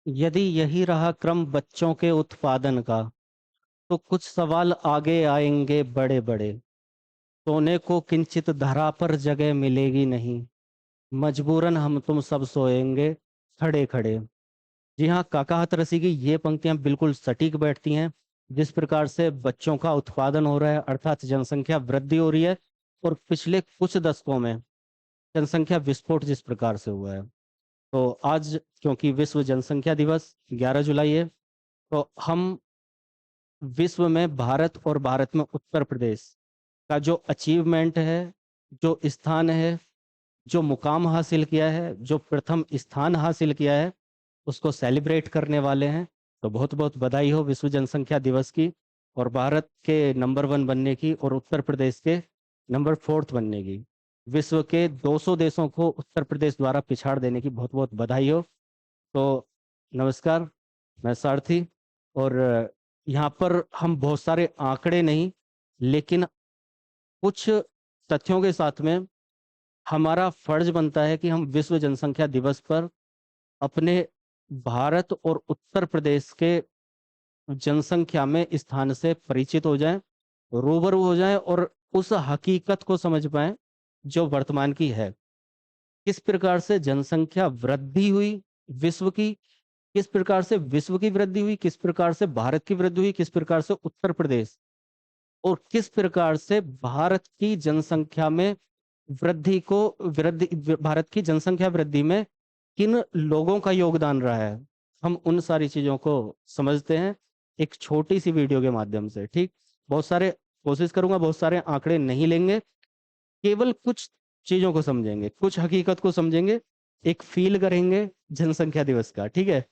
यदि यही रहा क्रम बच्चों के उत्पादन का, तो कुछ सवाल आगे आएंगे बड़े बड़े। सोने को किंचित धरा पर जगह मिलेगी नहीं, मजबूरन हम तुम सब सोएंगे खड़े खड़े। जी हाँ, काकाहात रसी की ये पंक्तियां बिल्कुल सटीक बैठती हैं। जिस प्रकार से बच्चों का उत्पादन हो रहा है, अर्थात जनसंख्या वृद्धि हो रही है, और पिछले कुछ दशकों में जनसंख्या विस्फोट जिस प्रकार से हुआ है। तो आज क्योंकि विश्व जनसंख्या दिवस 11 जुलाई है, तो हम विश्व में भारत और भारत में उत्तर प्रदेश का जो अचीवमेंट है, जो स्थान है, जो मुकाम हासिल किया है, जो प्रथम स्थान हासिल किया है, उसको सेलिब्रेट करने वाले हैं। तो बहुत बहुत बधाई हो विश्व जनसंख्या दिवस की, और भारत के नंबर 1 बनने की, और उत्तर प्रदेश के नंबर 4 बनने की। विश्व के 200 देशों को उत्तर प्रदेश द्वारा पिछाड़ देने की बहुत बहुत बधाई हो। तो नमस्कार, मैं सारथी। और यहाँ पर हम बहुत सारे आंकड़े नहीं, लेकिन कुछ तथ्यों के साथ में हमारा फर्ज बनता है कि हम विश्व जनसंख्या दिवस पर अपने भारत और उत्तर प्रदेश के जनसंख्या में स्थान से परिचित हो जाएं, रूबरू हो जाएं, और उस हकीकत को समझ पाएं जो वर्तमान की है। किस प्रकार से जनसंख्या वृद्धि हुई विश्व की, किस प्रकार से विश्व की वृद्धि हुई, किस प्रकार से भारत की वृद्धि हुई, किस प्रकार से उत्तर प्रदेश, और किस प्रकार से भारत की जनसंख्या में वृद्धि को वृद्धि भारत की जनसंख्या वृद्धि में किन लोगों का योगदान रहा है, हम उन सारी चीजों को समझते हैं एक छोटी सी वीडियो के माध्यम से। ठीक, बहुत सारे कोशिश करूंगा, बहुत सारे आंकड़े नहीं लेंगे, केवल कुछ चीजों को समझेंगे, कुछ हकीकत को समझेंगे, एक फील करेंगे जनसंख्या दिवस का। ठीक है,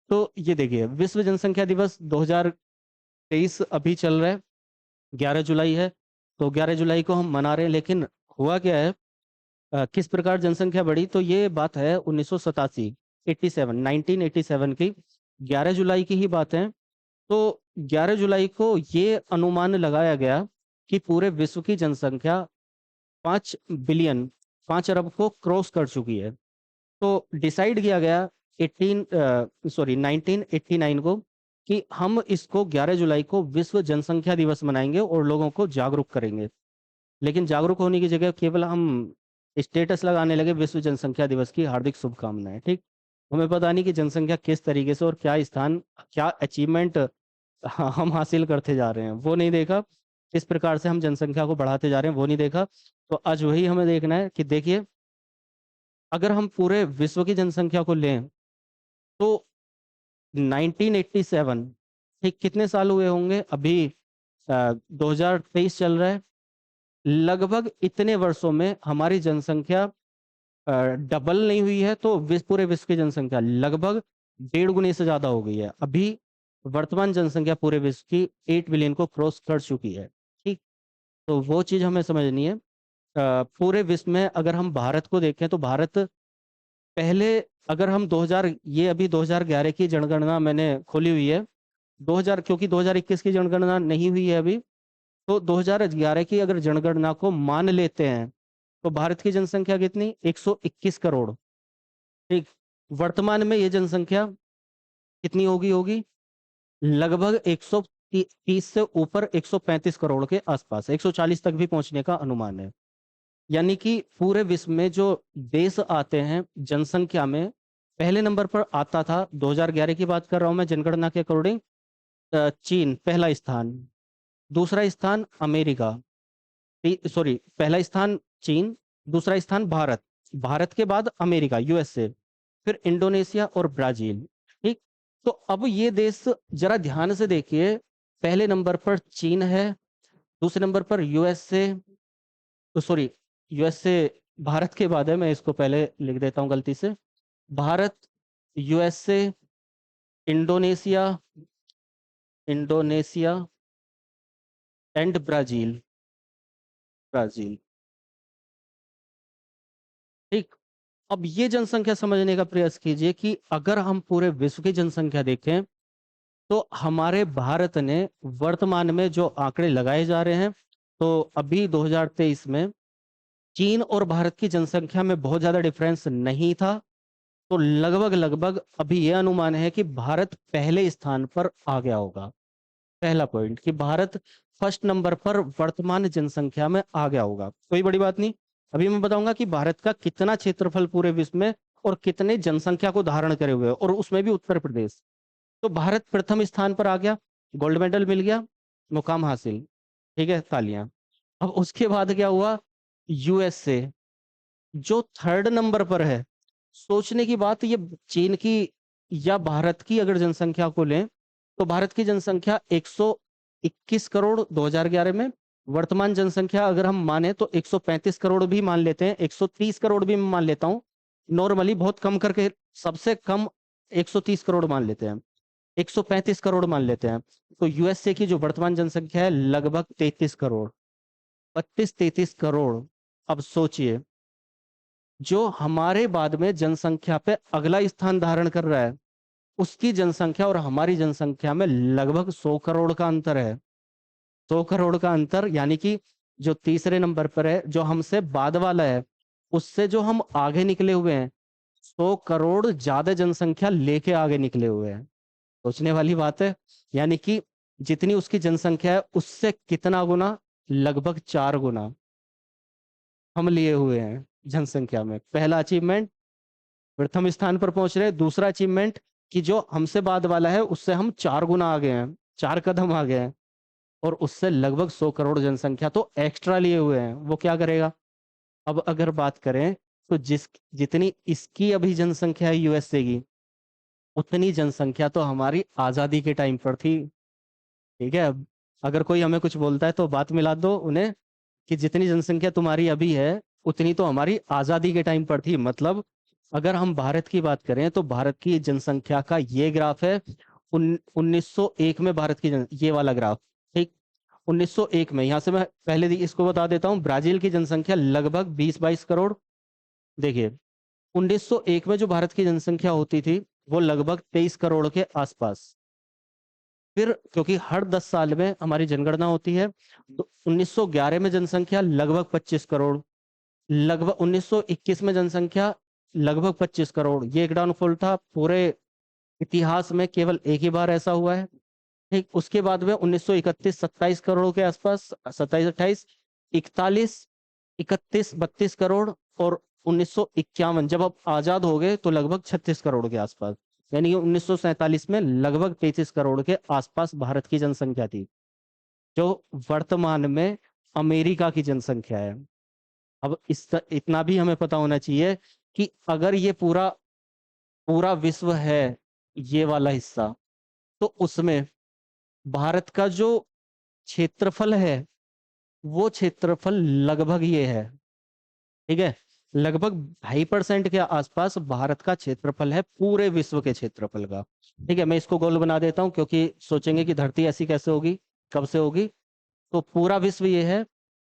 तो ये देखिए, विश्व जनसंख्या दिवस 2023 अभी चल रहा है, 11 जुलाई है। तो 11 जुलाई को हम मना रहे हैं, लेकिन हुआ क्या है, किस प्रकार जनसंख्या बढ़ी, तो ये बात है 1987, 1987 की 11 जुलाई की ही बात है। तो 11 जुलाई को ये अनुमान लगाया गया कि पूरे विश्व की जनसंख्या 5 बिलियन, 5 अरब को क्रॉस कर चुकी है। तो डिसाइड किया गया 1989 को कि हम इसको 11 जुलाई को विश्व जनसंख्या दिवस मनाएंगे और लोगों को जागरूक करेंगे। लेकिन जागरूक होने की जगह केवल हम स्टेटस लगाने लगे, विश्व जनसंख्या दिवस की हार्दिक शुभकामनाएं। ठीक, हमें पता नहीं कि जनसंख्या किस तरीके से और क्या स्थान, क्या अचीवमेंट हम हासिल करते जा रहे हैं, वो नहीं देखा। किस प्रकार से हम जनसंख्या को बढ़ाते जा रहे हैं, वो नहीं देखा। तो आज वही हमें देखना है कि देखिए, अगर हम पूरे विश्व की जनसंख्या को लें, तो 1987, ठीक कितने साल हुए होंगे अभी, 2023 चल रहा है। लगभग इतने वर्षों में हमारी जनसंख्या डबल नहीं हुई है, तो पूरे विश्व की जनसंख्या लगभग 1.5 गुने से ज्यादा हो गई है। अभी वर्तमान जनसंख्या पूरे विश्व की 8 बिलियन को क्रॉस कर चुकी है। ठीक, तो वो चीज हमें समझनी है। पूरे विश्व में अगर हम भारत को देखें, तो भारत पहले, अगर हम 2000, ये अभी 2011 की जनगणना मैंने खोली हुई है, 2000, क्योंकि 2021 की जनगणना नहीं हुई है अभी। तो 2011 की अगर जनगणना को मान लेते हैं, तो भारत की जनसंख्या कितनी, 121 करोड़। ठीक, वर्तमान में ये जनसंख्या कितनी होगी लगभग 130 से ऊपर, 135 करोड़ के आसपास, 140 तक भी पहुंचने का अनुमान है। यानी कि पूरे विश्व में जो देश आते हैं जनसंख्या में, पहले नंबर पर आता था, 2011 की बात कर रहा हूं मैं जनगणना के अकॉर्डिंग, चीन पहला स्थान, दूसरा स्थान अमेरिका, सॉरी, पहला स्थान चीन, दूसरा स्थान भारत, भारत के बाद अमेरिका यूएसए, फिर इंडोनेशिया और ब्राजील। ठीक, तो अब ये देश जरा ध्यान से देखिए, पहले नंबर पर चीन है, दूसरे नंबर पर यूएसए, तो सॉरी, यूएसए भारत के बाद है, मैं इसको पहले लिख देता हूं गलती से। Bharat, USA, Indonesia, Indonesia and Brazil, Brazil. ठीक, अब ये जनसंख्या समझने का प्रयास कीजिए कि अगर हम पूरे विश्व की जनसंख्या देखें, तो हमारे भारत ने वर्तमान में जो आंकड़े लगाए जा रहे हैं, तो अभी 2023 में चीन और भारत की जनसंख्या में बहुत ज्यादा डिफरेंस नहीं था। तो लगभग लगभग अभी यह अनुमान है कि भारत पहले स्थान पर आ गया होगा। पहला पॉइंट कि भारत फर्स्ट नंबर पर वर्तमान जनसंख्या में आ गया होगा, कोई बड़ी बात नहीं। अभी मैं बताऊंगा कि भारत का कितना क्षेत्रफल पूरे विश्व में और कितने जनसंख्या को धारण करे हुए है, और उसमें भी उत्तर प्रदेश। तो भारत प्रथम स्थान पर आ गया, गोल्ड मेडल मिल गया, मुकाम हासिल। ठीक है, तालियां। अब उसके बाद क्या हुआ, यूएसए जो थर्ड नंबर पर है। सोचने की बात, ये चीन की या भारत की अगर जनसंख्या को लें, तो भारत की जनसंख्या 121 करोड़ 2011 में। वर्तमान जनसंख्या अगर हम माने तो 135 करोड़ भी मान लेते हैं, 130 करोड़ भी मैं मान लेता हूँ, नॉर्मली बहुत कम करके, सबसे कम 130 करोड़ मान लेते हैं, 135 करोड़ मान लेते हैं। तो यूएसए की जो वर्तमान जनसंख्या है लगभग 33 करोड़, 32-33 करोड़। अब सोचिए, जो हमारे बाद में जनसंख्या पे अगला स्थान धारण कर रहा है, उसकी जनसंख्या और हमारी जनसंख्या में लगभग 100 करोड़ का अंतर है। 100 करोड़ का अंतर, यानी कि जो तीसरे नंबर पर है, जो हमसे बाद वाला है, उससे जो हम आगे निकले हुए हैं, 100 करोड़ ज्यादा जनसंख्या लेके आगे निकले हुए हैं। सोचने वाली बात है। यानी कि जितनी उसकी जनसंख्या है उससे कितना गुना, लगभग 4 गुना हम लिए हुए हैं जनसंख्या में। पहला अचीवमेंट, प्रथम स्थान पर पहुंच रहे। दूसरा अचीवमेंट कि जो हमसे बाद वाला है उससे हम 4 गुना आ गए हैं, 4 कदम आ गए हैं, और उससे लगभग 100 करोड़ जनसंख्या तो एक्स्ट्रा लिए हुए हैं। वो क्या करेगा। अब अगर बात करें तो जितनी इसकी अभी जनसंख्या है यूएसए की, उतनी जनसंख्या तो हमारी आजादी के टाइम पर थी। ठीक है, अब अगर कोई हमें कुछ बोलता है तो बात मिला दो उन्हें कि जितनी जनसंख्या तुम्हारी अभी है उतनी तो हमारी आजादी के टाइम पर थी। मतलब अगर हम भारत की बात करें तो भारत की जनसंख्या का ये ग्राफ है, 1901 में भारत की ये वाला ग्राफ। ठीक, 1901 में, यहाँ से मैं पहले इसको बता देता हूँ, ब्राजील की जनसंख्या लगभग 20-22 करोड़। देखिए, 1901 में जो भारत की जनसंख्या होती थी वो लगभग 23 करोड़ के आसपास। फिर क्योंकि हर 10 साल में हमारी जनगणना होती है, तो 1911 में जनसंख्या लगभग 25 करोड़, लगभग 1921 में जनसंख्या लगभग 25 करोड़। ये एक डाउनफॉल था, पूरे इतिहास में केवल एक ही बार ऐसा हुआ है। ठीक, उसके बाद में 1931 27 करोड़ के आसपास, 27-28, 41, 31, 32 करोड़, और 1951 जब अब आजाद हो गए तो लगभग 36 करोड़ के आसपास। यानी कि 1947 में लगभग 33 करोड़ के आसपास भारत की जनसंख्या थी, जो वर्तमान में अमेरिका की जनसंख्या है। अब इतना भी हमें पता होना चाहिए कि अगर ये पूरा पूरा विश्व है, ये वाला हिस्सा, तो उसमें भारत का जो क्षेत्रफल है वो क्षेत्रफल लगभग ये है। ठीक है, लगभग 2.5% के आसपास भारत का क्षेत्रफल है पूरे विश्व के क्षेत्रफल का। ठीक है, मैं इसको गोल बना देता हूँ क्योंकि सोचेंगे कि धरती ऐसी कैसे होगी, कब से होगी। तो पूरा विश्व ये है,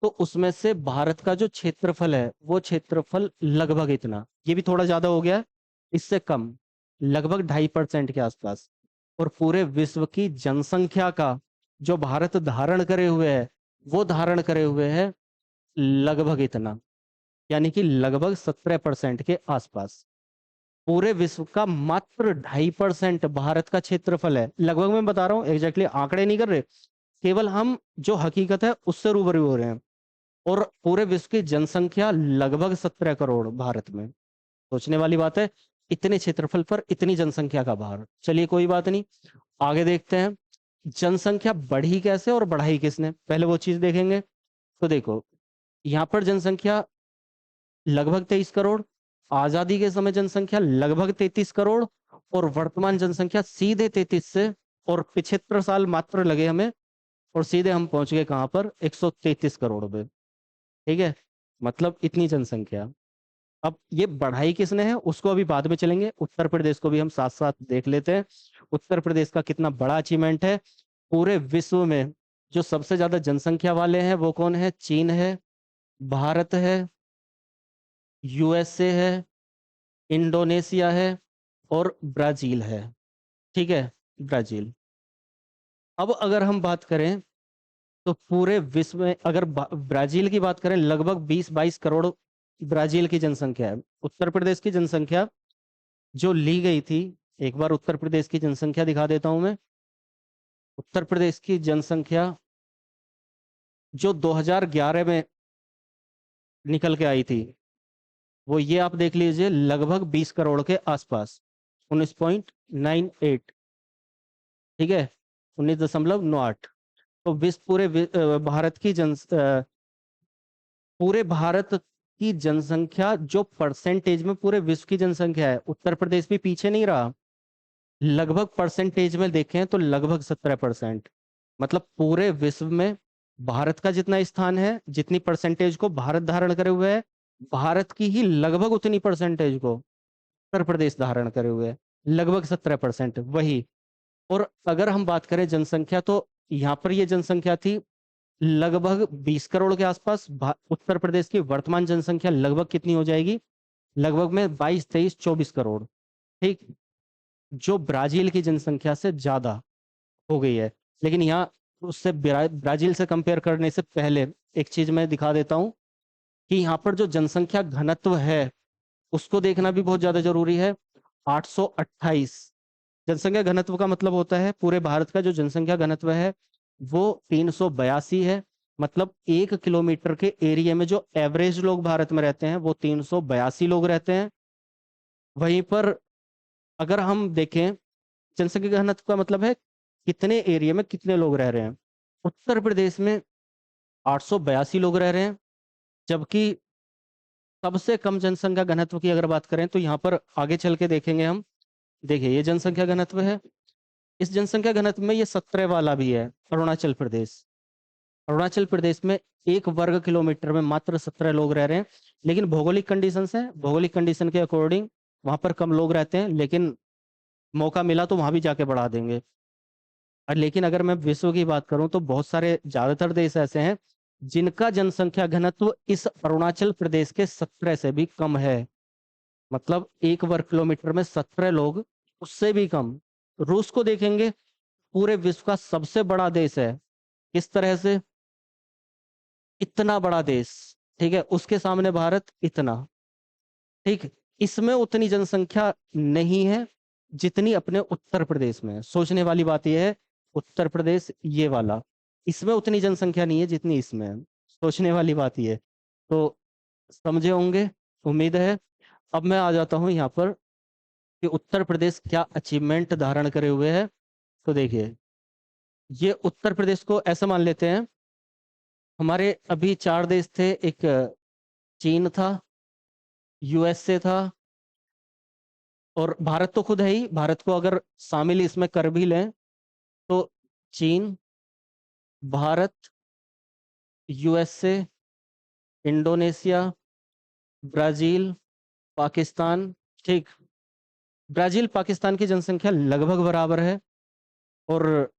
तो उसमें से भारत का जो क्षेत्रफल है वो क्षेत्रफल लगभग इतना, ये भी थोड़ा ज्यादा हो गया है, इससे कम, लगभग 2.5% के आसपास। और पूरे विश्व की जनसंख्या का जो भारत धारण करे हुए है, वो धारण करे हुए है लगभग इतना, यानी कि लगभग 17% के आसपास। पूरे विश्व का मात्र 2.5% भारत का क्षेत्रफल है। लगभग मैं बता रहा हूँ, एग्जैक्टली आंकड़े नहीं कर रहे, केवल हम जो हकीकत है उससे रूबरू हो रहे हैं। और पूरे विश्व की जनसंख्या लगभग 17 करोड़ भारत में। सोचने वाली बात है, इतने क्षेत्रफल पर इतनी जनसंख्या का भार। चलिए कोई बात नहीं, आगे देखते हैं जनसंख्या बढ़ी कैसे और बढ़ाई किसने, पहले वो चीज देखेंगे। तो देखो, यहाँ पर जनसंख्या लगभग 23 करोड़, आजादी के समय जनसंख्या लगभग 33 करोड़, और वर्तमान जनसंख्या सीधे 33 से, और 75 साल मात्र लगे हमें, और सीधे हम पहुंच गए कहां पर, 133 करोड़ पे। ठीक है, मतलब इतनी जनसंख्या। अब ये बढ़ाई किसने है उसको अभी बाद में चलेंगे, उत्तर प्रदेश को भी हम साथ साथ देख लेते हैं। उत्तर प्रदेश का कितना बड़ा अचीवमेंट है पूरे विश्व में। जो सबसे ज्यादा जनसंख्या वाले हैं वो कौन है, चीन है, भारत है, यूएसए है, इंडोनेशिया है, और ब्राजील है। ठीक है, ब्राजील। अब अगर हम बात करें तो पूरे विश्व में अगर ब्राजील की बात करें, लगभग 20-22 करोड़ ब्राजील की जनसंख्या है। उत्तर प्रदेश की जनसंख्या जो ली गई थी, एक बार उत्तर प्रदेश की जनसंख्या दिखा देता हूं मैं। उत्तर प्रदेश की जनसंख्या जो 2011 में निकल के आई थी, वो ये आप देख लीजिए, लगभग 20 करोड़ के आसपास, 19.98। ठीक है, 19.98। तो भारत की पूरे भारत की जनसंख्या जो परसेंटेज में पूरे विश्व की जनसंख्या है, उत्तर प्रदेश भी पीछे नहीं रहा। लगभग परसेंटेज में देखें तो लगभग 17%। मतलब पूरे विश्व में भारत का जितना स्थान है, जितनी परसेंटेज को भारत धारण करे हुए है, भारत की ही लगभग उतनी परसेंटेज को उत्तर प्रदेश धारण करे हुए है, लगभग 17% वही। और अगर हम बात करें जनसंख्या, तो यहाँ पर ये जनसंख्या थी लगभग 20 करोड़ के आसपास। उत्तर प्रदेश की वर्तमान जनसंख्या लगभग कितनी हो जाएगी, लगभग में 22, 23, 24 करोड़। ठीक, जो ब्राजील की जनसंख्या से ज्यादा हो गई है। लेकिन यहाँ उससे ब्राजील से कंपेयर करने से पहले एक चीज मैं दिखा देता हूँ कि यहाँ पर जो जनसंख्या घनत्व है उसको देखना भी बहुत ज्यादा जरूरी है। 828 जनसंख्या घनत्व का मतलब होता है, पूरे भारत का जो जनसंख्या घनत्व है वो 382 है। मतलब 1 किलोमीटर के एरिया में जो एवरेज लोग भारत में रहते हैं वो 382 लोग रहते हैं। वहीं पर अगर हम देखें, जनसंख्या घनत्व का मतलब है कितने एरिया में कितने लोग रह रहे हैं। उत्तर प्रदेश में 882 लोग रह रहे हैं, जबकि सबसे कम जनसंख्या घनत्व की अगर बात करें तो यहाँ पर आगे चल के देखेंगे हम। देखिए ये जनसंख्या घनत्व है, इस जनसंख्या घनत्व में ये 17 वाला भी है, अरुणाचल प्रदेश। अरुणाचल प्रदेश में 1 वर्ग किलोमीटर में मात्र 17 लोग रह रहे हैं। लेकिन भौगोलिक कंडीशंस हैं, भौगोलिक कंडीशन के अकॉर्डिंग वहां पर कम लोग रहते हैं, लेकिन मौका मिला तो वहां भी जाके बढ़ा देंगे। और लेकिन अगर मैं विश्व की बात करूं तो बहुत सारे, ज्यादातर देश ऐसे हैं जिनका जनसंख्या घनत्व इस अरुणाचल प्रदेश के 17 से भी कम है। मतलब 1 वर्ग किलोमीटर में 17 लोग, उससे भी कम। रूस को देखेंगे, पूरे विश्व का सबसे बड़ा देश है। किस तरह से, इतना बड़ा देश, ठीक है, उसके सामने भारत इतना। ठीक, इसमें उतनी जनसंख्या नहीं है जितनी अपने उत्तर प्रदेश में है। सोचने वाली बात यह है, उत्तर प्रदेश ये वाला, इसमें उतनी जनसंख्या नहीं है जितनी इसमें है। सोचने वाली बात यह है। तो समझे होंगे, उम्मीद है। अब मैं आ जाता हूं यहाँ पर कि उत्तर प्रदेश क्या अचीवमेंट धारण करे हुए है। तो देखिए, ये उत्तर प्रदेश को ऐसा मान लेते हैं, हमारे अभी 4 देश थे। एक चीन था, यूएसए था, और भारत तो खुद है ही। भारत को अगर शामिल इसमें कर भी लें तो चीन, Bharat, USA, Indonesia, Brazil, Pakistan. ठीक, ब्राजील पाकिस्तान की जनसंख्या लगभग बराबर है। और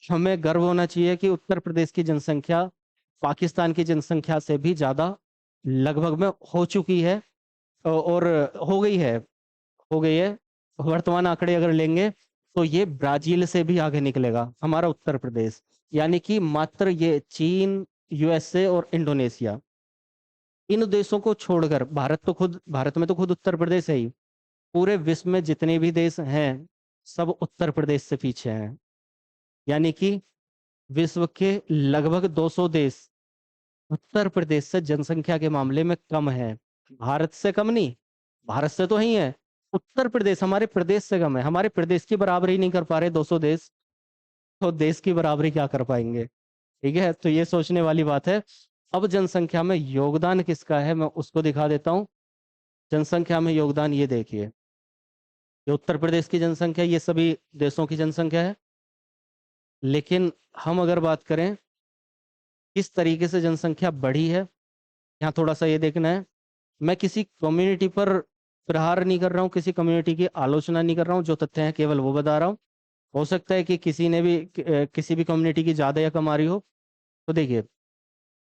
हमें गर्व होना चाहिए कि उत्तर प्रदेश की जनसंख्या पाकिस्तान की जनसंख्या से भी ज्यादा लगभग में हो चुकी है, और हो गई है, हो गई है। वर्तमान आंकड़े अगर लेंगे तो ये ब्राजील से भी आगे निकलेगा हमारा उत्तर प्रदेश। यानी कि मात्र ये चीन, यूएसए और इंडोनेशिया, इन देशों को छोड़कर, भारत में तो खुद उत्तर प्रदेश है ही, पूरे विश्व में जितने भी देश हैं सब उत्तर प्रदेश से पीछे हैं। यानी कि विश्व के लगभग 200 देश उत्तर प्रदेश से जनसंख्या के मामले में कम है। भारत से कम नहीं, भारत से तो ही है, उत्तर प्रदेश हमारे प्रदेश से कम है। हमारे प्रदेश की बराबरी नहीं कर पा रहे 200 देश, तो देश की बराबरी क्या कर पाएंगे। ठीक है, तो ये सोचने वाली बात है। अब जनसंख्या में योगदान किसका है मैं उसको दिखा देता हूँ। जनसंख्या में योगदान ये देखिए, ये उत्तर प्रदेश की जनसंख्या, ये सभी देशों की जनसंख्या है। लेकिन हम अगर बात करें किस तरीके से जनसंख्या बढ़ी है, यहाँ थोड़ा सा ये देखना है। मैं किसी कम्युनिटी पर प्रहार नहीं कर रहा हूँ, किसी कम्युनिटी की आलोचना नहीं कर रहा हूँ, जो तथ्य है केवल वो बता रहा हूँ। हो सकता है कि किसी ने भी किसी भी कम्युनिटी की ज्यादा या कम आ रही हो। तो देखिए,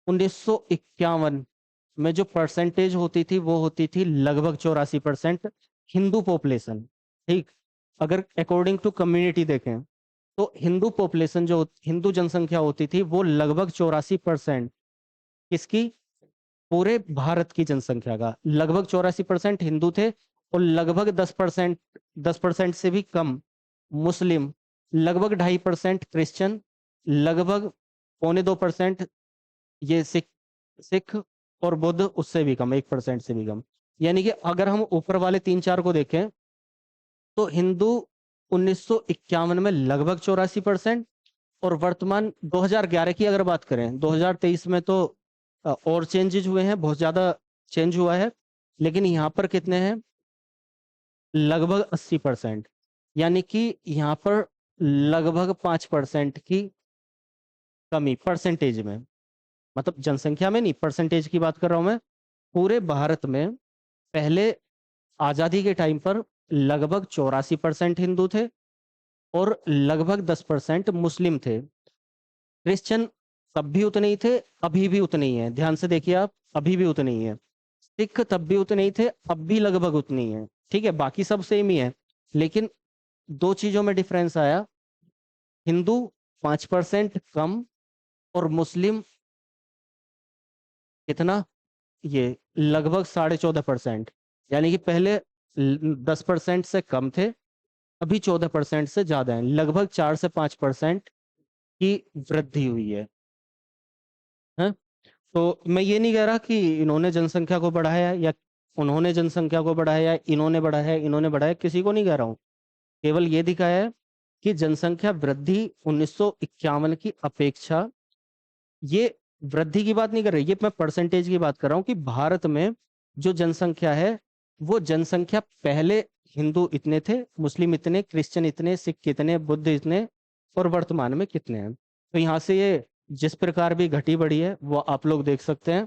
1951 में जो परसेंटेज होती थी वो होती थी लगभग 84% हिंदू पॉपुलेशन। ठीक, अगर अकॉर्डिंग टू कम्युनिटी देखें तो हिंदू पॉपुलेशन, जो हिंदू जनसंख्या होती थी वो लगभग 84%, किसकी, पूरे भारत की जनसंख्या का लगभग 84% हिंदू थे। और लगभग 10% से भी कम मुस्लिम, लगभग 2.5% क्रिश्चियन, लगभग 0.25% ये सिख सिख और बुद्ध, उससे भी कम, 1% से भी कम। यानी कि अगर हम ऊपर वाले 3-4 को देखें तो हिंदू 1951 में लगभग 84%, और वर्तमान 2011 की अगर बात करें, 2023 में तो और चेंजेज हुए हैं, बहुत ज्यादा चेंज हुआ है, लेकिन यहाँ पर कितने हैं, लगभग 80%। यानी कि यहाँ पर लगभग 5% की कमी परसेंटेज में, मतलब जनसंख्या में नहीं, परसेंटेज की बात कर रहा हूं मैं। पूरे भारत में पहले आजादी के टाइम पर लगभग 84% हिंदू थे और लगभग 10% मुस्लिम थे। क्रिश्चियन तब भी उतने ही थे, अभी भी उतने ही हैं, ध्यान से देखिए आप, अभी भी उतने ही हैं। सिख तब भी उतने ही थे, अब भी लगभग उतने ही हैं। ठीक है, बाकी सब सेम ही है, लेकिन दो चीजों में डिफरेंस आया। हिंदू 5% कम, और मुस्लिम कितना, ये लगभग 14.5%। यानी कि पहले 10% से कम थे, अभी 14% से ज्यादा है, लगभग 4 से 5% की वृद्धि हुई है। तो मैं ये नहीं कह रहा कि इन्होंने जनसंख्या को बढ़ाया या उन्होंने जनसंख्या को बढ़ाया या इन्होंने बढ़ाया इन्होंने बढ़ाया, किसी को नहीं कह रहा हूँ। केवल ये दिखाया है कि जनसंख्या वृद्धि 1951 की अपेक्षा, ये वृद्धि की बात नहीं कर रही, ये मैं परसेंटेज की बात कर रहा हूँ कि भारत में जो जनसंख्या है, वो जनसंख्या पहले हिंदू इतने थे, मुस्लिम इतने, क्रिश्चियन इतने, सिख इतने, बुद्ध इतने, और वर्तमान में कितने हैं। तो यहाँ से ये जिस प्रकार भी घटी बढ़ी है वो आप लोग देख सकते हैं।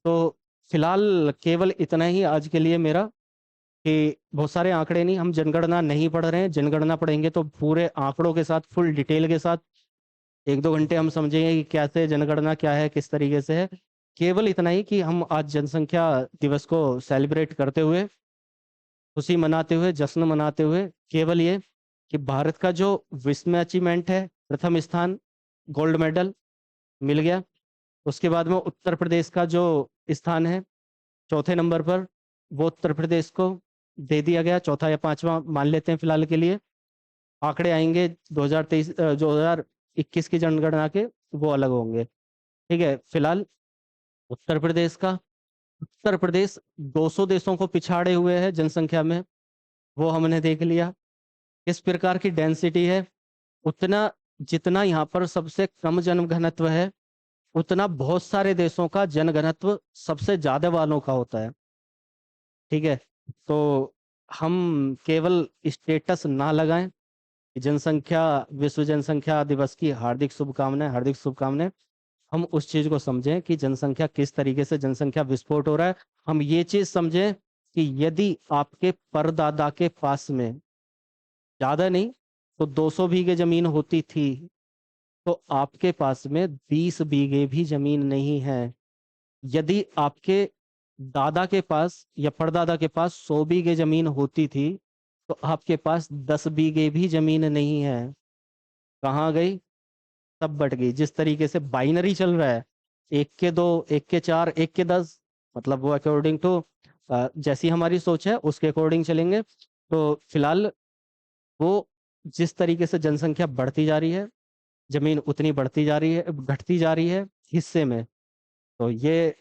तो फिलहाल केवल इतना ही आज के लिए मेरा, कि बहुत सारे आंकड़े नहीं, हम जनगणना नहीं पढ़ रहे हैं, जनगणना पढ़ेंगे तो पूरे आंकड़ों के साथ, फुल डिटेल के साथ 1-2 घंटे हम समझेंगे कि कैसे जनगणना क्या है, किस तरीके से है। केवल इतना ही कि हम आज जनसंख्या दिवस को सेलिब्रेट करते हुए, खुशी मनाते हुए, जश्न मनाते हुए, केवल ये कि भारत का जो विश्व में अचीवमेंट है, प्रथम स्थान, गोल्ड मेडल मिल गया। उसके बाद में उत्तर प्रदेश का जो स्थान है चौथे नंबर पर, वो उत्तर प्रदेश को दे दिया गया, चौथा या पांचवा मान लेते हैं फिलहाल के लिए। आंकड़े आएंगे 2021 की जनगणना के, वो अलग होंगे। ठीक है, फिलहाल उत्तर प्रदेश का, उत्तर प्रदेश 200 देशों को पिछाड़े हुए है जनसंख्या में, वो हमने देख लिया। किस प्रकार की डेंसिटी है, उतना, जितना यहाँ पर सबसे कम जनघनत्व है, उतना बहुत सारे देशों का जनघनत्व सबसे ज्यादा वालों का होता है। ठीक है, तो हम केवल स्टेटस ना लगाएं। जनसंख्या, विश्व जनसंख्या दिवस की हार्दिक शुभकामनाएं, हार्दिक शुभकामनाएं। हम उस चीज को समझें कि जनसंख्या किस तरीके से, जनसंख्या विस्फोट हो रहा है। हम ये चीज समझें कि यदि आपके परदादा के पास में ज्यादा नहीं तो 200 बीघे जमीन होती थी, तो आपके पास में 20 बीघे भी जमीन नहीं है। यदि आपके दादा के पास या परदादा के पास 100 बीघे जमीन होती थी, तो आपके पास 10 बीघे भी जमीन नहीं है। कहाँ गई, सब बट गई। जिस तरीके से बाइनरी चल रहा है, 1 के 2, 1 के 4, 1 के 10, मतलब वो अकॉर्डिंग टू जैसी हमारी सोच है उसके अकॉर्डिंग चलेंगे। तो फिलहाल वो जिस तरीके से जनसंख्या बढ़ती जा रही है, जमीन उतनी बढ़ती जा रही है, घटती जा रही है हिस्से में। तो ये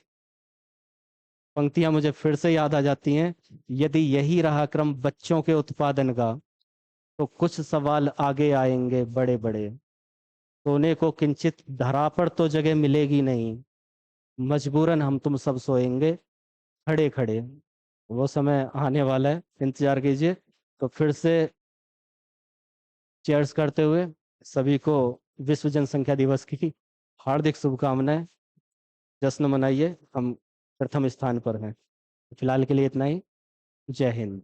पंक्तियां मुझे फिर से याद आ जाती हैं, यदि यही रहा क्रम बच्चों के उत्पादन का, तो कुछ सवाल आगे आएंगे बड़े बड़े। सोने को किंचित धरा पर तो जगह मिलेगी नहीं, मजबूरन हम तुम सब सोएंगे खड़े खड़े। वो समय आने वाला है, इंतजार कीजिए। तो फिर से चेयर्स करते हुए सभी को विश्व जनसंख्या दिवस की हार्दिक शुभकामनाएं। जश्न मनाइए, हम प्रथम स्थान पर हैं। फिलहाल के लिए इतना ही। जय हिंद।